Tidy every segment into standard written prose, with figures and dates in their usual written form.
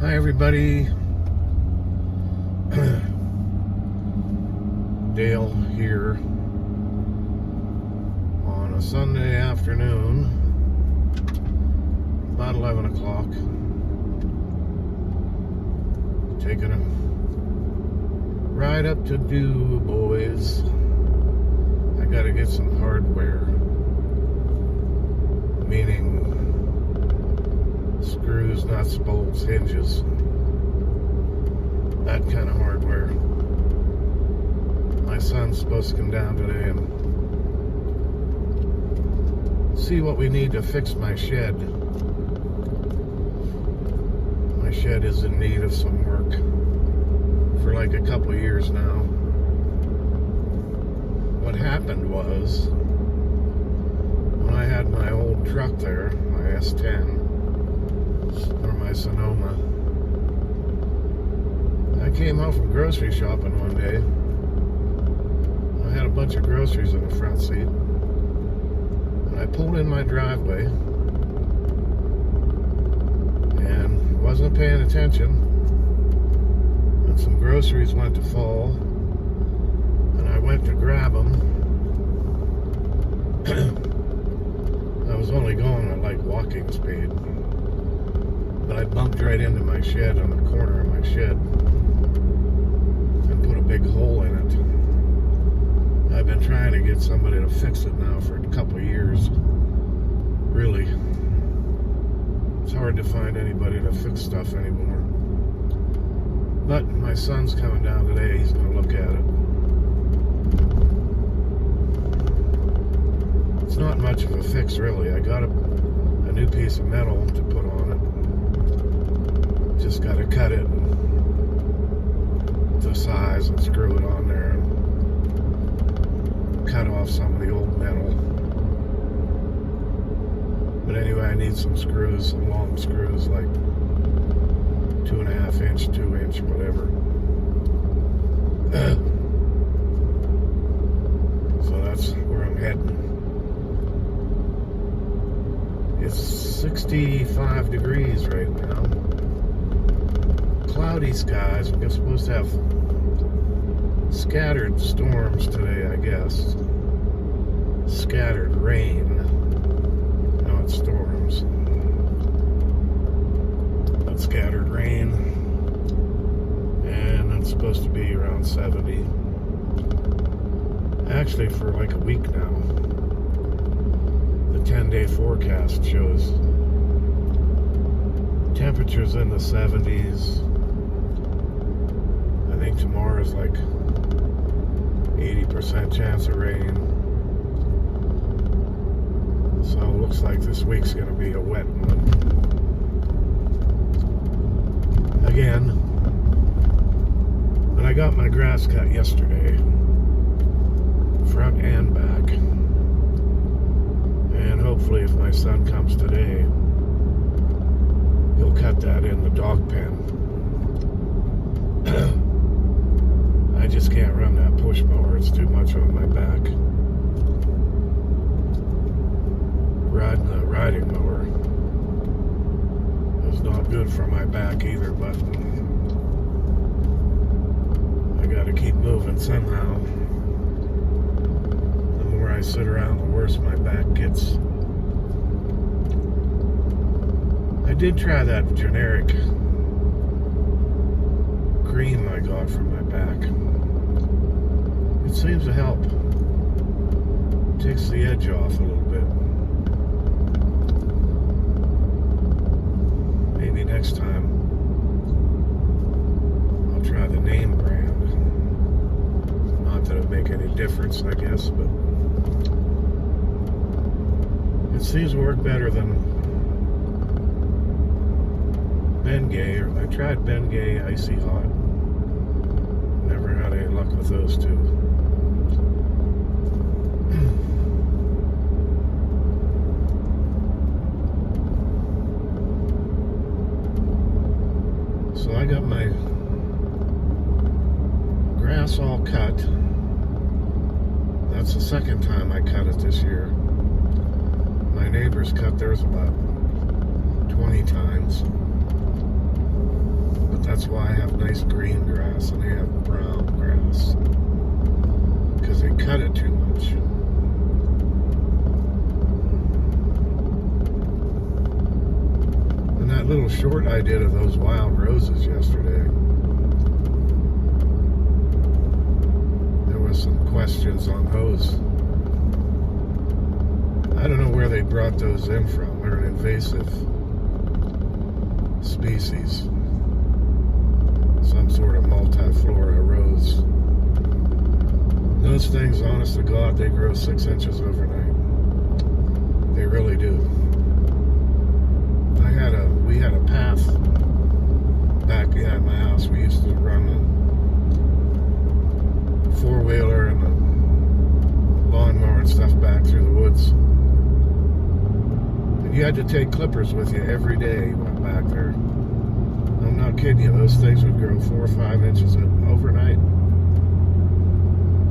Hi everybody, Dale here on a Sunday afternoon, about 11 o'clock, taking a ride up to Du Bois. I gotta get some hardware, meaning screws, nuts, bolts, hinges, that kind of hardware. My son's supposed to come down today and see what we need to fix my shed. My shed is in need of some work for like a couple years now. What happened was, when I had my old truck there, my S10, or my Sonoma, I came home from grocery shopping one day. I had a bunch of groceries in the front seat, and I pulled in my driveway and wasn't paying attention, and some groceries went to fall, and I went to grab them. I was only going at like walking speed, but I bumped right into my shed, on the corner of my shed, and put a big hole in it. I've been trying to get somebody to fix it now for a couple of years. Really, it's hard to find anybody to fix stuff anymore. But my son's coming down today. He's going to look at it. It's not much of a fix, really. I got a new piece of metal to put on it. Just got to cut it to size and screw it on there and cut off some of the old metal. But anyway, I need some screws, some long screws, like 2.5 inch, 2 inch, whatever. So that's where I'm heading. It's 65 degrees right now. Cloudy skies. We're supposed to have scattered storms today, I guess. Scattered rain, not storms, but scattered rain. And it's supposed to be around 70. Actually, for like a week now. The 10-day forecast shows temperatures in the 70s. I think tomorrow's like 80% chance of rain. So it looks like this week's going to be a wet one. Again. And I got my grass cut yesterday, front and back. And hopefully if my son comes today, he'll cut that in the dog pen. I just can't run that push mower. It's too much on my back. Riding the riding mower is not good for my back either, but I gotta keep moving somehow. The more I sit around, the worse my back gets. I did try that generic cream I got for my back. It seems to help. Takes the edge off a little bit. Maybe next time I'll try the name brand. Not that it'd make any difference, I guess, but it seems to work better than Bengay. I tried Bengay Icy Hot. Never had any luck with those two. So I got my grass all cut. That's the second time I cut it this year. My neighbors cut theirs about 20 times. But that's why I have nice green grass and they have brown grass. Because they cut it too much. And that little short I did of those wild roses yesterday, there was some questions on those. I don't know where they brought those in from. They're an invasive species. Some sort of multiflora rose. Those things, honest to God, they grow 6 inches overnight. They really do. We had a path back behind my house. We used to run a 4-wheeler and a lawnmower and stuff back through the woods. And you had to take clippers with you every day you went back there. I'm not kidding you. Those things would grow 4 or 5 inches overnight.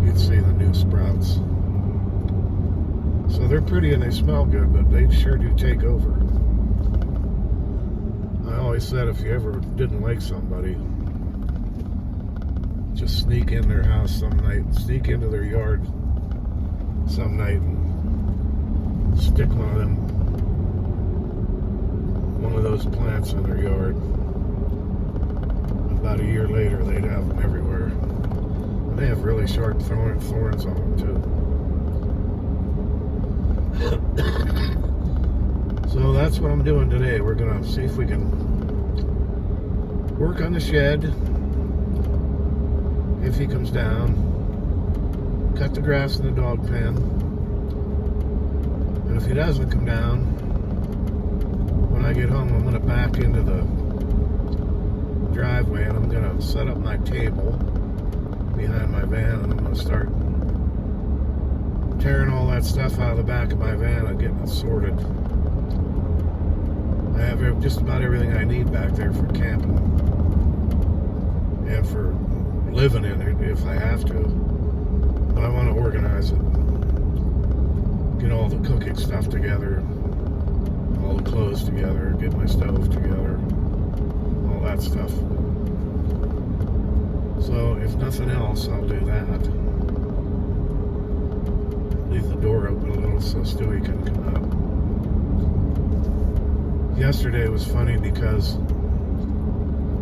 You'd see the new sprouts. So they're pretty and they smell good, but they sure do take over. I always said if you ever didn't like somebody, just sneak in their house some night, sneak into their yard some night and stick one of those plants in their yard. About a year later, they'd have them everywhere. And they have really sharp thorns on them too. So that's what I'm doing today. We're gonna see if we can work on the shed. If he comes down, cut the grass in the dog pen. And if he doesn't come down, when I get home, I'm gonna back into the driveway and I'm gonna set up my table behind my van and I'm gonna start tearing all that stuff out of the back of my van and getting it sorted. I have just about everything I need back there for camping and for living in it if I have to. But I want to organize it, get all the cooking stuff together, all the clothes together, get my stove together, all that stuff. So if nothing else, I'll do that. Leave the door open a little so Stewie can come out. Yesterday was funny because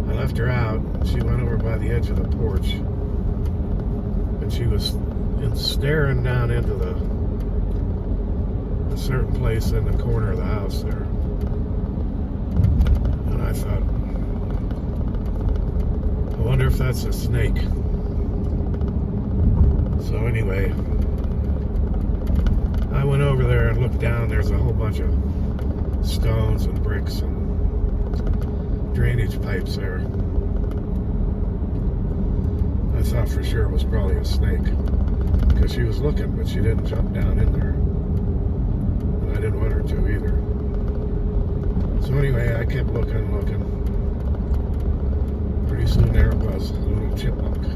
I left her out. She went over by the edge of the porch and she was staring down into a certain place in the corner of the house there. And I thought, I wonder if that's a snake. So anyway, I went over there and looked down. There's a whole bunch of stones and bricks and drainage pipes there. I thought for sure it was probably a snake because she was looking, but she didn't jump down in there. And I didn't want her to either. So anyway, I kept looking. Pretty soon there it was, a little chipmunk.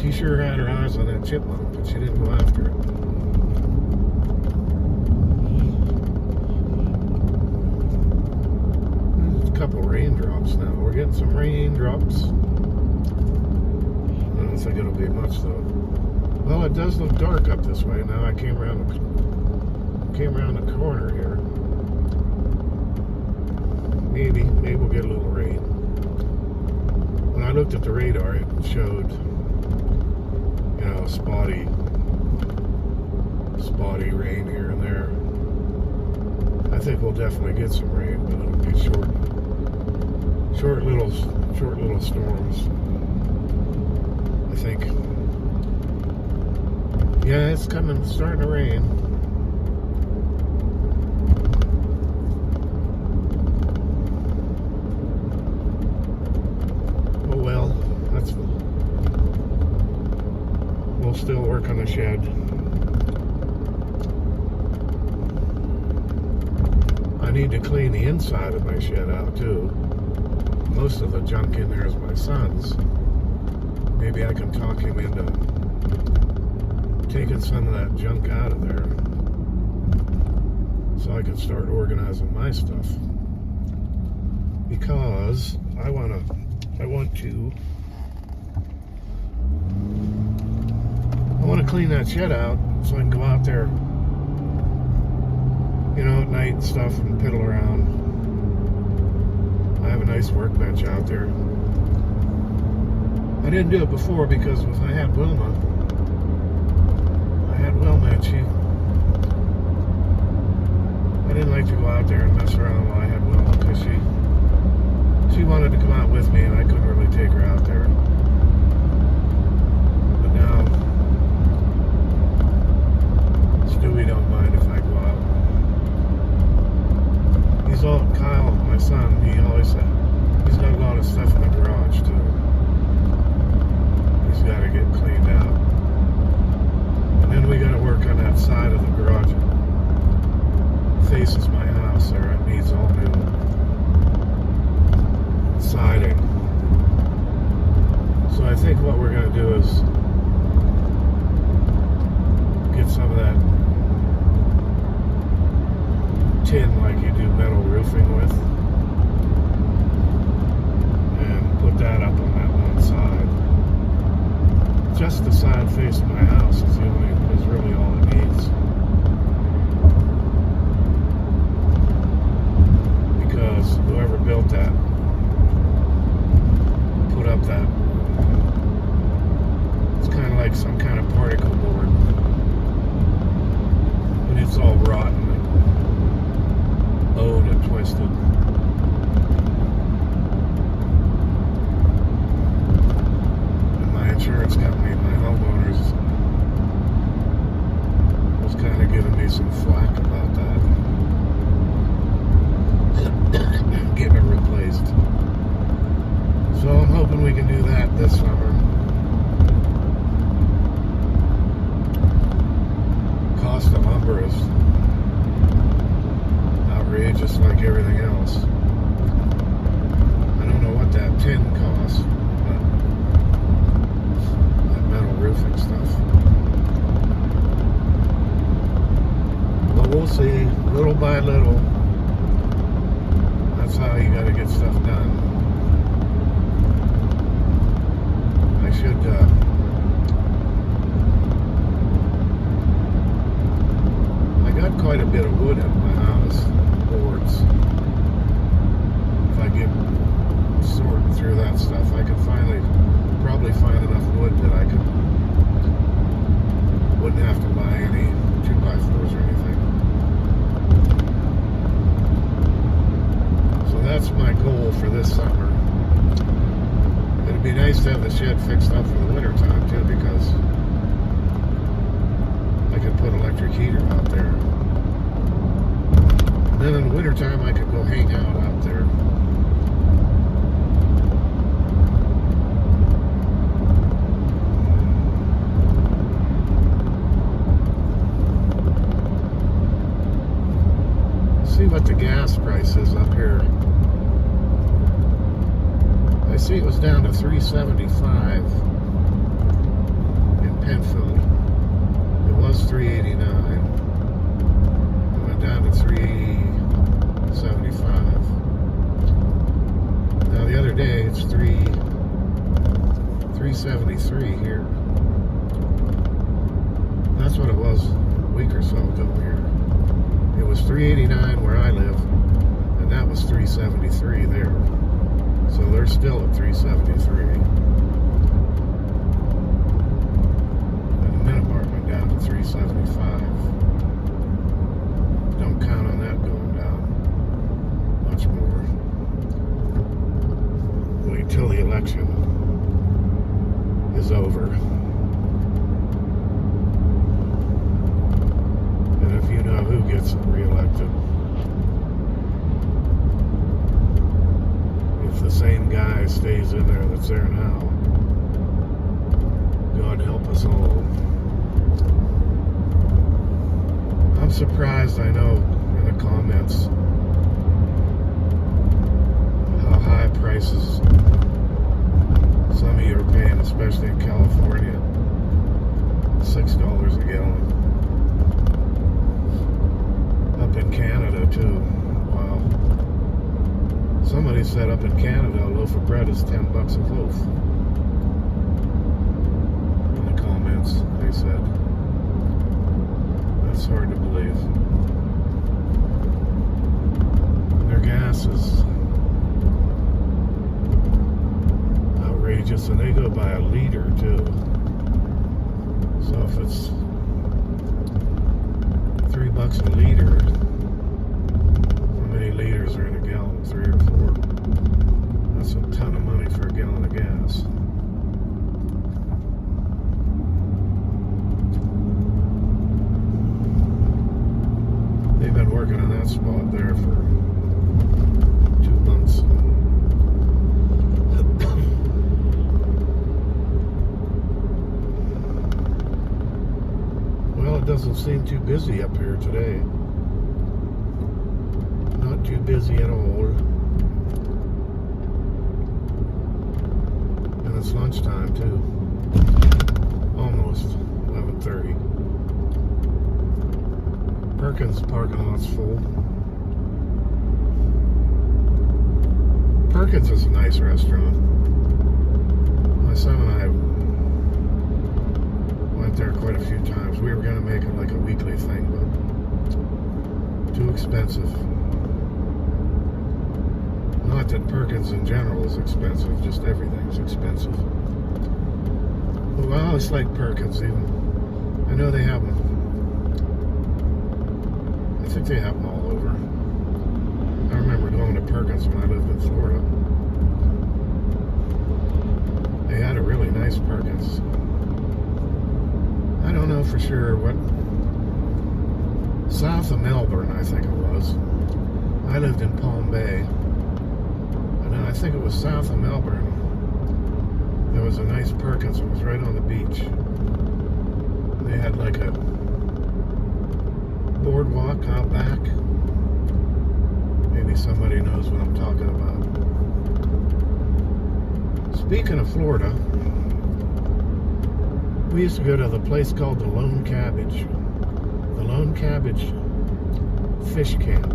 She sure had her eyes on that chipmunk, but she didn't go after it. There's a couple raindrops now. We're getting some raindrops. I don't think it'll be much though. Well, it does look dark up this way now. I came around the corner here. Maybe we'll get a little rain. When I looked at the radar, it showed, spotty rain here and there. I think we'll definitely get some rain, but it'll be short little storms. I think. Yeah, it's coming, starting to rain. Oh well, we'll still work on the shed. I need to clean the inside of my shed out too. Most of the junk in there is my son's. Maybe I can talk him into taking some of that junk out of there. so I can start organizing my stuff, because I want to clean that shed out so I can go out there, you know, at night and stuff and piddle around. I have a nice workbench out there. I didn't do it before because I had Wilma, and I didn't like to go out there and mess around while I had Wilma, because she wanted to come out with me and I couldn't really take her out there. But now Stewie don't mind if I go out. Kyle, my son, he always said he's got a lot of stuff in the garage too. He's got to get cleaned out. And then we got to work on that side of the garage. It faces my house there. It needs all new siding. So I think what we're going to do is get some of that tin like you do metal roofing with, and put that up on that one side. Just the side facing my house is really all it needs, because whoever built that put up that, it's kind of like some kind of particle board, and it's all rotten, bowed and twisted. And my insurance company, my homeowners, was kind of giving me some flack about that. Getting it replaced. So I'm hoping we can do that this summer. Cost of lumber is outrageous, like everything else. I don't know what that tin costs, but that metal roofing stuff. But we'll see, little by little. That's how you gotta get stuff done. I should I got quite a bit of wood at my house, boards. If I get sorting through that stuff, I could probably find enough wood that I wouldn't have to buy any 2x4s or anything. So that's my goal for this summer. It'd be nice to have the shed fixed up for the winter time too, because I could put electric heater out there. And then in the wintertime, I could go hang out there. See what the gas price is up here. I see it was down to $3.75 in Penfield. It was $3.89. It went down to $3.75. Now the other day it's $3.73 here. That's what it was a week or so ago here. It was $3.89 where I live, and that was $3.73 there. So they're still at $3.73. And the Minimark went down to $3.75. Don't count on that going down much more. Wait till the election is over. And if you know who gets reelected, if the same guy stays in there that's there now, God help us all. I'm surprised, I know, in the comments, how high prices some of you are paying, especially in California. $6 a gallon. Up in Canada, Somebody said up in Canada a loaf of bread is $10 a loaf. In the comments, they said. That's hard to believe. Their gas is outrageous, and they go by a liter too. So if it's $3 a liter, how many liters are in a gallon? 3 or 4. That's a ton of money for a gallon of gas. They've been working on that spot there for 2 months. Well, it doesn't seem too busy up here today. Not too busy at all. And it's lunchtime too. Almost 11:30. Perkins parking lot's full. Perkins is a nice restaurant. My son and I went there quite a few times. We were going to make it like a weekly thing, but too expensive. Not that Perkins in general is expensive, just everything's expensive. Well, I always like Perkins, even. I know they have them. I think they have them all over. I remember going to Perkins when I lived in Florida. They had a really nice Perkins. I don't know for sure what... South of Melbourne, I think it was. I lived in Palm Bay. And I think it was south of Melbourne. There was a nice Perkins. It was right on the beach. They had like a boardwalk out back. Maybe somebody knows what I'm talking about. Speaking of Florida, we used to go to the place called the Lone Cabbage. The Lone Cabbage Fish Camp.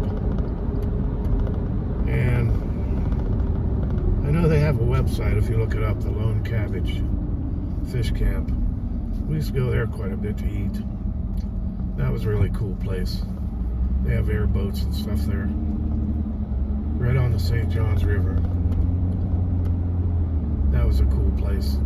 And I know they have a website if you look it up, the Lone Cabbage Fish Camp. We used to go there quite a bit to eat. That was a really cool place. They have airboats and stuff there. Right on the St. Johns River. That was a cool place.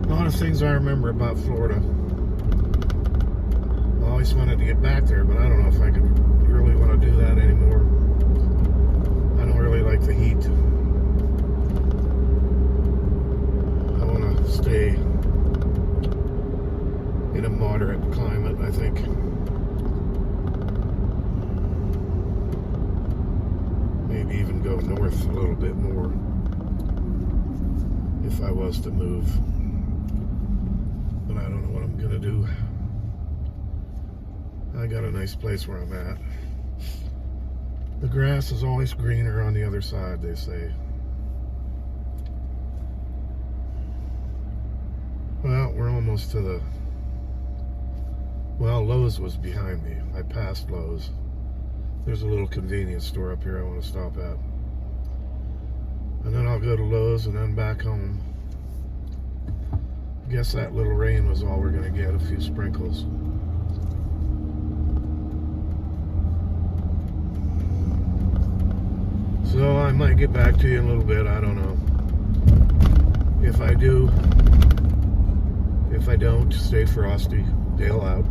A lot of things I remember about Florida. I always wanted to get back there, but I don't know if I could really want to do that anymore. I don't really like the heat. I want to stay in a moderate climate, I think. Maybe even go north a little bit more if I was to move. But I don't know what I'm gonna do. I got a nice place where I'm at. The grass is always greener on the other side, they say. Well, we're almost to the... Well, Lowe's was behind me. I passed Lowe's. There's a little convenience store up here I want to stop at. And then I'll go to Lowe's and then back home. I guess that little rain was all we're going to get, a few sprinkles. So I might get back to you in a little bit, I don't know. If I do, if I don't, stay frosty. Dale out.